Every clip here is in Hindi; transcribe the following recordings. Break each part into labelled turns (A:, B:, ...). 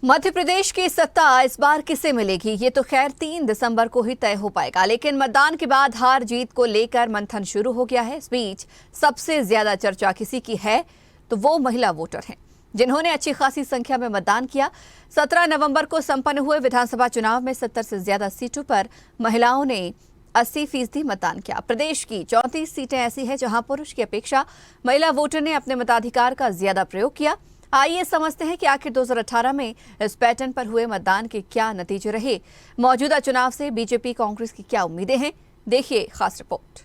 A: मध्य प्रदेश की सत्ता इस बार किसे मिलेगी ये तो खैर 3 दिसंबर को ही तय हो पाएगा, लेकिन मतदान के बाद हार जीत को लेकर मंथन शुरू हो गया है। इस बीच सबसे ज्यादा चर्चा किसी की है तो वो महिला वोटर हैं जिन्होंने अच्छी खासी संख्या में मतदान किया। 17 नवंबर को संपन्न हुए विधानसभा चुनाव में 70 से ज्यादा सीटों पर महिलाओं ने 80% मतदान किया। प्रदेश की 34 सीटें ऐसी हैं जहां पुरुष की अपेक्षा महिला वोटर ने अपने मताधिकार का ज्यादा प्रयोग किया। आइए समझते हैं कि आखिर 2018 में इस पैटर्न पर हुए मतदान के क्या नतीजे रहे। मौजूदा चुनाव से बीजेपी कांग्रेस की क्या उम्मीदें हैं, देखिए खास रिपोर्ट।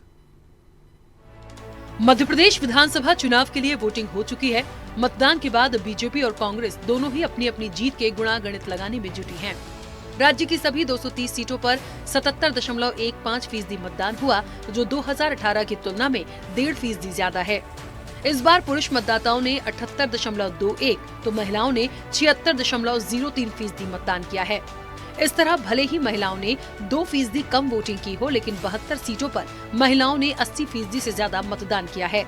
B: मध्य प्रदेश विधानसभा चुनाव के लिए वोटिंग हो चुकी है। मतदान के बाद बीजेपी और कांग्रेस दोनों ही अपनी अपनी जीत के गुणा गणित लगाने में जुटी हैं। राज्य की सभी 230 सीटों पर 77.15% मतदान हुआ, जो 2018 की तुलना में 1.5% ज्यादा है। इस बार पुरुष मतदाताओं ने 78.21 तो महिलाओं ने 76.03% मतदान किया है। इस तरह भले ही महिलाओं ने 2% कम वोटिंग की हो, लेकिन 72 सीटों पर महिलाओं ने 80% से ज्यादा मतदान किया है।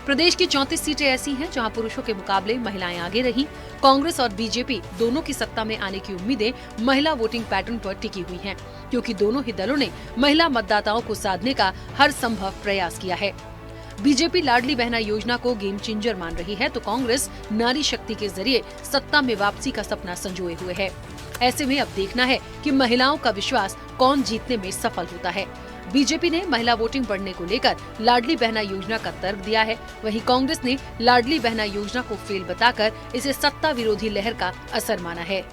B: प्रदेश की 34 सीटें ऐसी हैं जहां पुरुषों के मुकाबले महिलाएं आगे रहीं। कांग्रेस और बीजेपी दोनों की सत्ता में आने की उम्मीदें महिला वोटिंग पैटर्न पर टिकी हुई हैं, क्योंकि दोनों ही दलों ने महिला मतदाताओं को साधने का हर संभव प्रयास किया है। बीजेपी लाडली बहना योजना को गेम चेंजर मान रही है, तो कांग्रेस नारी शक्ति के जरिए सत्ता में वापसी का सपना संजोए हुए है। ऐसे में अब देखना है कि महिलाओं का विश्वास कौन जीतने में सफल होता है। बीजेपी ने महिला वोटिंग बढ़ने को लेकर लाडली बहना योजना का तर्क दिया है, वहीं कांग्रेस ने लाडली बहना योजना को फेल बताकर इसे सत्ता विरोधी लहर का असर माना है।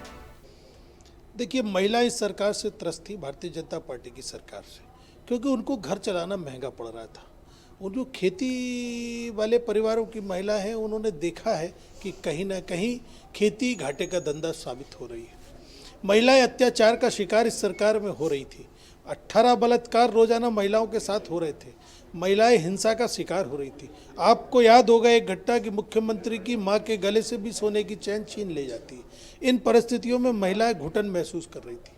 C: देखिए, महिला इस सरकार से त्रस्त थी, भारतीय जनता पार्टी की सरकार से, क्योंकि उनको घर चलाना महंगा पड़ रहा था। और जो खेती वाले परिवारों की महिला है, उन्होंने देखा है कि कहीं ना कहीं खेती घाटे का धंधा साबित हो रही है। महिलाएं अत्याचार का शिकार इस सरकार में हो रही थी। 18 बलात्कार रोजाना महिलाओं के साथ हो रहे थे। महिलाएं हिंसा का शिकार हो रही थी। आपको याद होगा एक घटना कि मुख्यमंत्री की मां के गले से भी सोने की चैन छीन ले जाती है। इन परिस्थितियों में महिलाएं घुटन महसूस कर रही थी।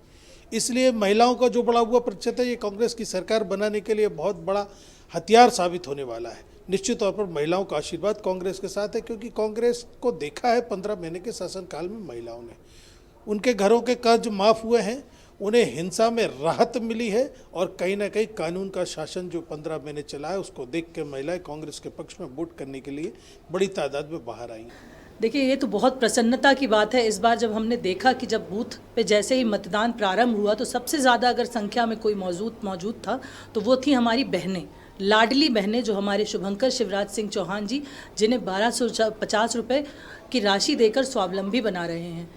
C: इसलिए महिलाओं का जो बढ़ा हुआ प्रतिशत है, ये कांग्रेस की सरकार बनाने के लिए बहुत बड़ा हथियार साबित होने वाला है। निश्चित तौर पर महिलाओं का आशीर्वाद कांग्रेस के साथ है, क्योंकि कांग्रेस को देखा है 15 महीने के शासनकाल में महिलाओं ने, उनके घरों के कर्ज माफ़ हुए हैं, उन्हें हिंसा में राहत मिली है, और कहीं ना कहीं कानून का शासन जो 15 महीने चला है, उसको देख के महिलाएं कांग्रेस के पक्ष में वोट करने के लिए बड़ी तादाद में बाहर आई।
D: देखिए, ये तो बहुत प्रसन्नता की बात है। इस बार जब हमने देखा कि जब बूथ पे जैसे ही मतदान प्रारंभ हुआ, तो सबसे ज़्यादा अगर संख्या में कोई मौजूद था तो वो थी हमारी बहनें, लाडली बहनें, जो हमारे शुभंकर शिवराज सिंह चौहान जी, जिन्हें 1250 रुपये की राशि देकर स्वावलंबी बना रहे हैं।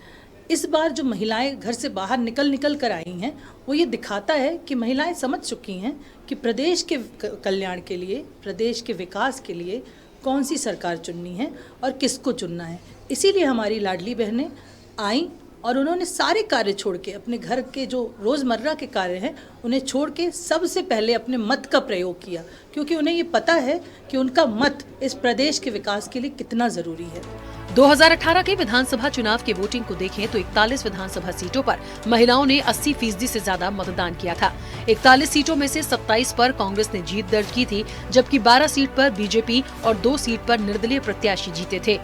D: इस बार जो महिलाएं घर से बाहर निकल कर आई हैं, वो ये दिखाता है कि महिलाएं समझ चुकी हैं कि प्रदेश के कल्याण के लिए, प्रदेश के विकास के लिए कौन सी सरकार चुननी है और किसको चुनना है। इसीलिए हमारी लाडली बहनें आईं और उन्होंने सारे कार्य छोड़ के, अपने घर के जो रोज़मर्रा के कार्य हैं उन्हें छोड़ के सबसे पहले अपने मत का प्रयोग किया, क्योंकि उन्हें ये पता है कि उनका मत इस प्रदेश के विकास के लिए कितना ज़रूरी है।
B: 2018 के विधानसभा चुनाव के वोटिंग को देखें तो 41 विधानसभा सीटों पर महिलाओं ने 80% से ज्यादा मतदान किया था। 41 सीटों में से 27 पर कांग्रेस ने जीत दर्ज की थी, जबकि 12 सीट पर बीजेपी और 2 सीट पर निर्दलीय प्रत्याशी जीते थे।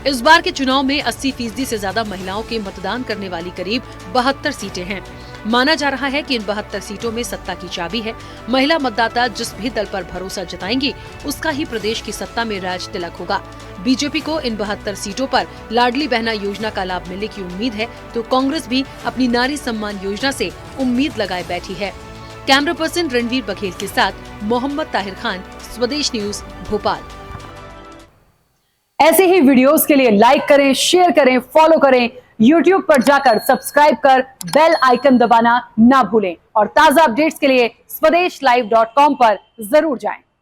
B: इस बार के चुनाव में 80% से ज्यादा महिलाओं के मतदान करने वाली करीब 72 सीटें हैं। माना जा रहा है कि इन 72 सीटों में सत्ता की चाबी है। महिला मतदाता जिस भी दल पर भरोसा जताएंगी, उसका ही प्रदेश की सत्ता में राज तिलक होगा। बीजेपी को इन 72 सीटों पर लाडली बहना योजना का लाभ मिलने की उम्मीद है, तो कांग्रेस भी अपनी नारी सम्मान योजना से उम्मीद लगाए बैठी है। कैमरा पर्सन रणवीर बघेल के साथ मोहम्मद ताहिर खान, स्वदेश न्यूज, भोपाल।
E: ऐसे ही वीडियोस के लिए लाइक करें, शेयर करें, फॉलो करें। YouTube पर जाकर सब्सक्राइब कर बेल आइकन दबाना ना भूलें, और ताजा अपडेट्स के लिए स्वदेशलाइव.com पर जरूर जाएं।